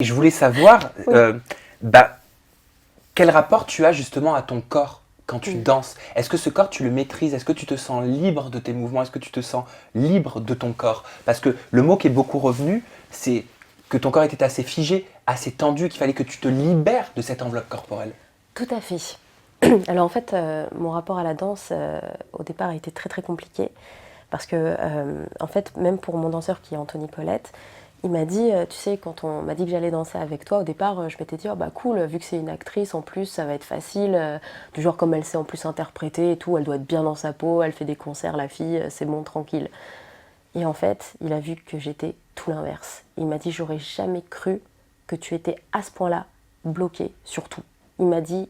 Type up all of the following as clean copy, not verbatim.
Et je voulais savoir, Oui. quel rapport tu as justement à ton corps quand tu Mm. danses? Est-ce que ce corps, tu le maîtrises? Est-ce que tu te sens libre de tes mouvements? Est-ce que tu te sens libre de ton corps? Parce que le mot qui est beaucoup revenu, c'est que ton corps était assez figé, assez tendu, qu'il fallait que tu te libères de cette enveloppe corporelle. Tout à fait. Alors en fait, mon rapport à la danse, au départ, a été très très compliqué. Parce que, en fait, même pour mon danseur qui est Anthony Colette, il m'a dit, tu sais, quand on m'a dit que j'allais danser avec toi, au départ, je m'étais dit, oh bah cool, vu que c'est une actrice, en plus, ça va être facile. Du genre, comme elle sait en plus interpréter et tout, elle doit être bien dans sa peau, elle fait des concerts, la fille, c'est bon, tranquille. Et en fait, il a vu que j'étais tout l'inverse. Il m'a dit, j'aurais jamais cru que tu étais à ce point-là bloqué sur tout. Il m'a dit,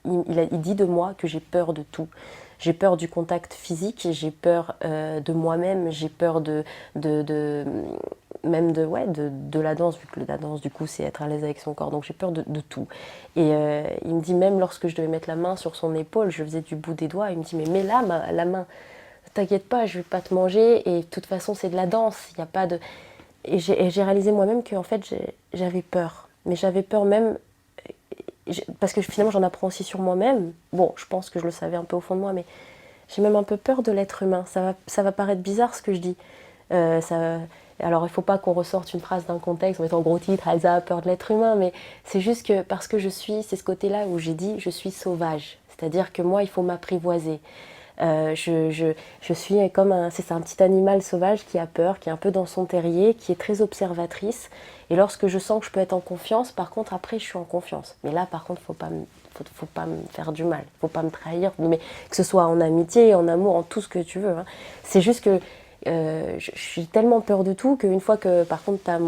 il dit de moi que j'ai peur de tout. J'ai peur du contact physique, j'ai peur de moi-même, j'ai peur même de la danse, vu que la danse, du coup, c'est être à l'aise avec son corps. Donc j'ai peur de tout. Et il me dit, même lorsque je devais mettre la main sur son épaule, je faisais du bout des doigts. Il me dit, mais mets là la main. T'inquiète pas, je vais pas te manger. Et de toute façon, c'est de la danse. Il y a pas de... Et j'ai réalisé moi-même qu'en fait, j'avais peur. Mais j'avais peur même parce que finalement j'en apprends aussi sur moi-même. Bon, je pense que je le savais un peu au fond de moi, mais j'ai même un peu peur de l'être humain. Ça va paraître bizarre ce que je dis. Alors il ne faut pas qu'on ressorte une phrase d'un contexte en mettant gros titre, Elsa a peur de l'être humain, mais c'est juste que parce que c'est ce côté-là où j'ai dit je suis sauvage. C'est-à-dire que moi, il faut m'apprivoiser. Je suis comme c'est un petit animal sauvage qui a peur, qui est un peu dans son terrier, qui est très observatrice. Et lorsque je sens que je peux être en confiance, par contre, après, je suis en confiance. Mais là, par contre, faut pas me faire du mal, faut pas me trahir, mais que ce soit en amitié, en amour, en tout ce que tu veux. Hein. C'est juste que je suis tellement peur de tout qu'une fois que, par contre, t'as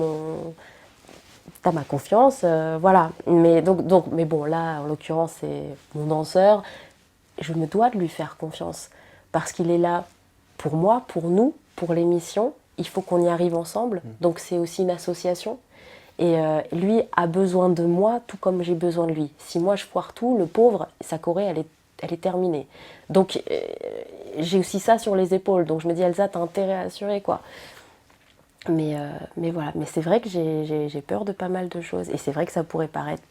ma confiance, voilà. Mais bon, là, en l'occurrence, c'est mon danseur. Je me dois de lui faire confiance parce qu'il est là pour moi, pour nous, pour l'émission. Il faut qu'on y arrive ensemble. Donc c'est aussi une association. Et lui a besoin de moi tout comme j'ai besoin de lui. Si moi je foire tout, le pauvre, sa choré, elle est terminée. Donc j'ai aussi ça sur les épaules. Donc je me dis, Elsa, t'as intérêt à assurer, quoi. Mais voilà. Mais c'est vrai que j'ai peur de pas mal de choses. Et c'est vrai que ça pourrait paraître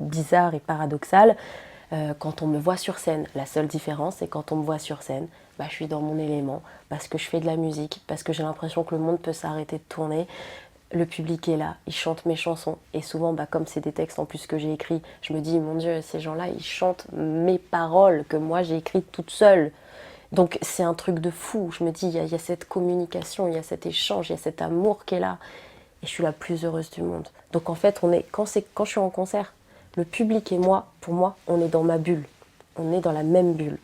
bizarre et paradoxal quand on me voit sur scène. La seule différence, c'est quand on me voit sur scène, bah, je suis dans mon élément, parce que je fais de la musique, parce que j'ai l'impression que le monde peut s'arrêter de tourner. Le public est là, il chante mes chansons. Et souvent, bah, comme c'est des textes en plus que j'ai écrits, je me dis, mon Dieu, ces gens-là, ils chantent mes paroles que moi j'ai écrites toute seule. Donc c'est un truc de fou. Je me dis, il y a cette communication, il y a cet échange, il y a cet amour qui est là. Et je suis la plus heureuse du monde. Donc en fait, quand je suis en concert, le public et moi, pour moi, on est dans ma bulle. On est dans la même bulle.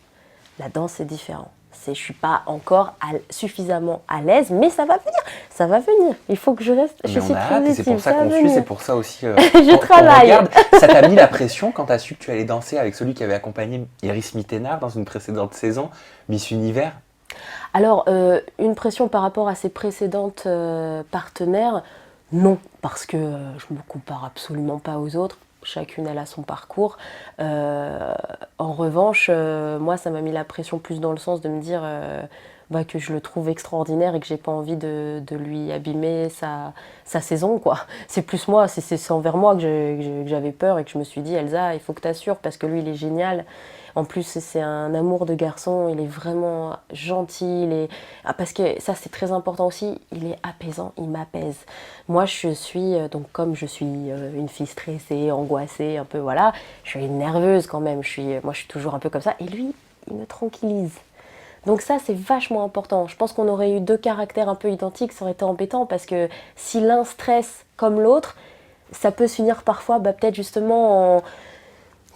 La danse, c'est différent. Je ne suis pas encore suffisamment à l'aise, mais ça va venir. Ça va venir. Il faut que je reste. Mais Je on suis a hâte et c'est positive. pour ça Ça va qu'on suit, venir. c'est pour ça aussi Je qu'on travaille. regarde. Ça t'a mis la pression quand t'as su que tu allais danser avec celui qui avait accompagné Iris Mittenard dans une précédente saison, Miss Univers? Alors, une pression par rapport à ses précédentes partenaires, non, parce que je me compare absolument pas aux autres. Chacune, elle a son parcours. En revanche, moi, ça m'a mis la pression plus dans le sens de me dire que je le trouve extraordinaire et que j'ai pas envie de lui abîmer sa saison, quoi. C'est plus moi, c'est envers moi que j'avais peur et que je me suis dit, Elsa, il faut que tu assures parce que lui, il est génial. En plus, c'est un amour de garçon, il est vraiment gentil. Parce que ça, c'est très important aussi, il est apaisant, il m'apaise. Moi, je suis, donc comme je suis une fille stressée, angoissée, un peu, voilà, je suis nerveuse quand même. Moi, je suis toujours un peu comme ça. Et lui, il me tranquillise. Donc ça, c'est vachement important. Je pense qu'on aurait eu deux caractères un peu identiques, ça aurait été embêtant parce que si l'un stresse comme l'autre, ça peut se finir parfois, peut-être justement en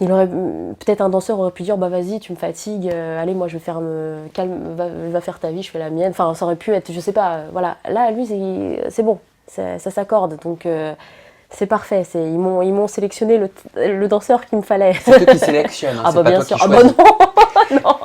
peut-être un danseur aurait pu dire bah vas-y tu me fatigues, allez moi je vais faire calme, va faire ta vie, je fais la mienne. Enfin ça aurait pu être je sais pas, voilà. Là lui c'est bon, ça s'accorde donc c'est parfait. Ils m'ont sélectionné le danseur qu'il me fallait. C'est eux qui sélectionnent, hein, Ah c'est bah pas bien toi sûr. qui Ah bah choisis. non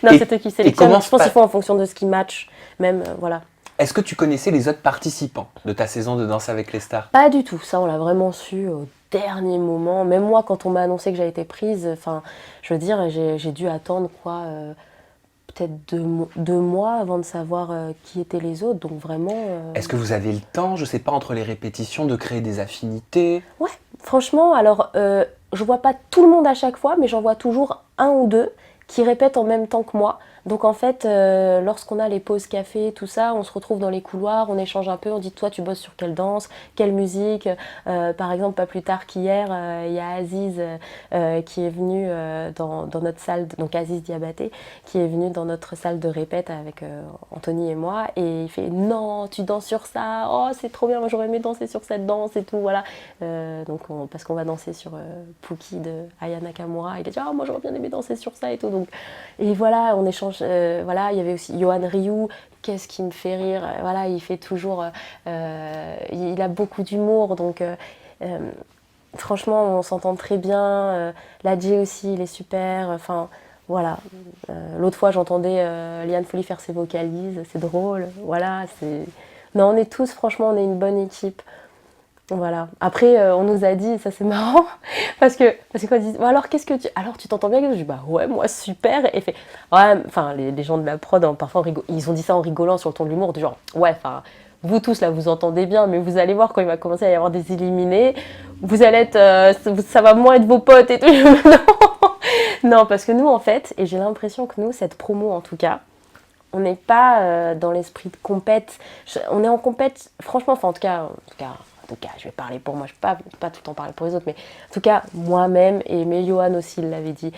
non c'est eux qui sélectionnent. Je pense qu'il faut en fonction de ce qui match même voilà. Est-ce que tu connaissais les autres participants de ta saison de Danse avec les stars? Pas du tout, ça on l'a vraiment su au dernier moment. Même moi, quand on m'a annoncé que j'avais été prise, enfin, je veux dire, j'ai dû attendre quoi, peut-être 2 mois avant de savoir qui étaient les autres. Donc vraiment... Est-ce que vous avez le temps, je sais pas, entre les répétitions, de créer des affinités? Ouais, franchement, alors je vois pas tout le monde à chaque fois, mais j'en vois toujours un ou deux qui répètent en même temps que moi. Donc en fait, lorsqu'on a les pauses café, tout ça, on se retrouve dans les couloirs, on échange un peu, on dit toi tu bosses sur quelle danse, quelle musique. Par exemple, pas plus tard qu'hier, il y a Aziz qui est venu dans notre salle, donc Aziz Diabaté, qui est venu dans notre salle de répète avec Anthony et moi, et il fait non, tu danses sur ça, oh c'est trop bien, moi j'aurais aimé danser sur cette danse et tout, voilà. Parce qu'on va danser sur Pookie de Aya Nakamura, il a dit oh moi j'aurais bien aimé danser sur ça et tout, donc et voilà, on échange. Voilà, il y avait aussi Yohan Ryu, qu'est-ce qui me fait rire, voilà, il fait toujours, il a beaucoup d'humour, donc franchement on s'entend très bien, Ladji aussi il est super, enfin voilà. L'autre fois j'entendais Liane Folly faire ses vocalises, c'est drôle, voilà, non on est tous, franchement on est une bonne équipe. Voilà. Après, on nous a dit, ça c'est marrant, parce que quand ils disent, bon, alors qu'est-ce que alors tu t'entends bien? Je dis, bah ouais, moi super. Et fait, ouais, enfin, les gens de la prod, hein, parfois, ils ont dit ça en rigolant sur le ton de l'humour, du genre, ouais, enfin, vous tous là, vous entendez bien, mais vous allez voir quand il va commencer à y avoir des éliminés, vous allez être, ça va moins être vos potes et tout. Non, parce que nous, en fait, et j'ai l'impression que nous, cette promo en tout cas, on n'est pas dans l'esprit de compète. On est en compète, franchement, enfin en tout cas, je vais parler pour moi, je ne peux pas tout le temps parler pour les autres, mais en tout cas, moi-même, et mais Yohan aussi, il l'avait dit,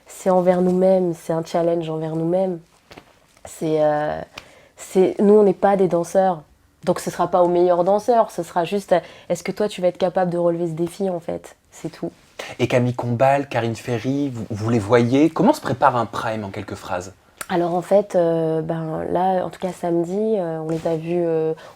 c'est envers nous-mêmes, c'est un challenge envers nous-mêmes. Nous, on n'est pas des danseurs, donc ce ne sera pas aux meilleurs danseurs, ce sera juste, est-ce que toi, tu vas être capable de relever ce défi, en fait, c'est tout. Et Camille Combal, Karine Ferry, vous les voyez? Comment se prépare un prime en quelques phrases? Alors en fait, là, en tout cas samedi, on les a vus,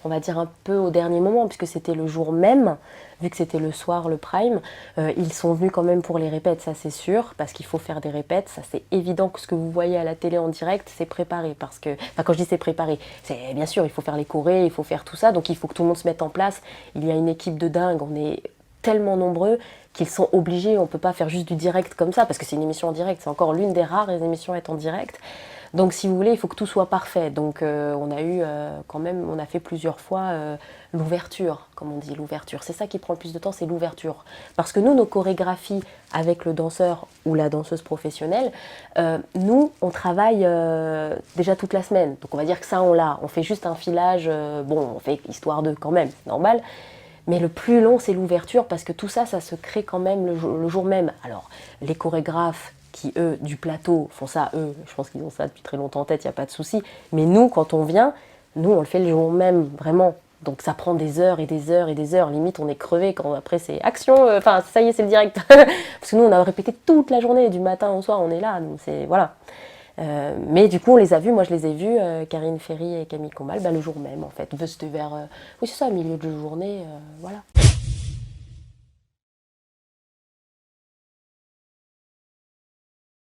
on va dire un peu au dernier moment, puisque c'était le jour même, vu que c'était le soir, le prime. Ils sont venus quand même pour les répètes, ça c'est sûr, parce qu'il faut faire des répètes. Ça c'est évident que ce que vous voyez à la télé en direct, c'est préparé. Parce que, enfin quand je dis c'est préparé, c'est bien sûr, il faut faire les chorés, il faut faire tout ça, donc il faut que tout le monde se mette en place. Il y a une équipe de dingue, on est tellement nombreux qu'ils sont obligés, on ne peut pas faire juste du direct comme ça, parce que c'est une émission en direct, c'est encore l'une des rares émissions à être en direct. Donc si vous voulez, il faut que tout soit parfait. Donc on a eu quand même, on a fait plusieurs fois l'ouverture, comme on dit, l'ouverture. C'est ça qui prend le plus de temps, c'est l'ouverture. Parce que nous, nos chorégraphies avec le danseur ou la danseuse professionnelle, nous, on travaille déjà toute la semaine. Donc on va dire que ça, on l'a. On fait juste un filage, on fait histoire de quand même, c'est normal. Mais le plus long, c'est l'ouverture, parce que tout ça, ça se crée quand même le jour même. Alors, les chorégraphes qui, eux, du plateau, font ça, eux, je pense qu'ils ont ça depuis très longtemps en tête, il n'y a pas de souci. Mais nous, quand on vient, nous, on le fait le jour même, vraiment. Donc ça prend des heures et des heures et des heures. Limite, on est crevé quand après c'est action, ça y est, c'est le direct. Parce que nous, on a répété toute la journée, du matin au soir, on est là. Donc c'est, voilà. Mais du coup, on les a vus, moi je les ai vus, Karine Ferry et Camille Combal, le jour même en fait. C'était vers, oui c'est ça, milieu de journée, voilà.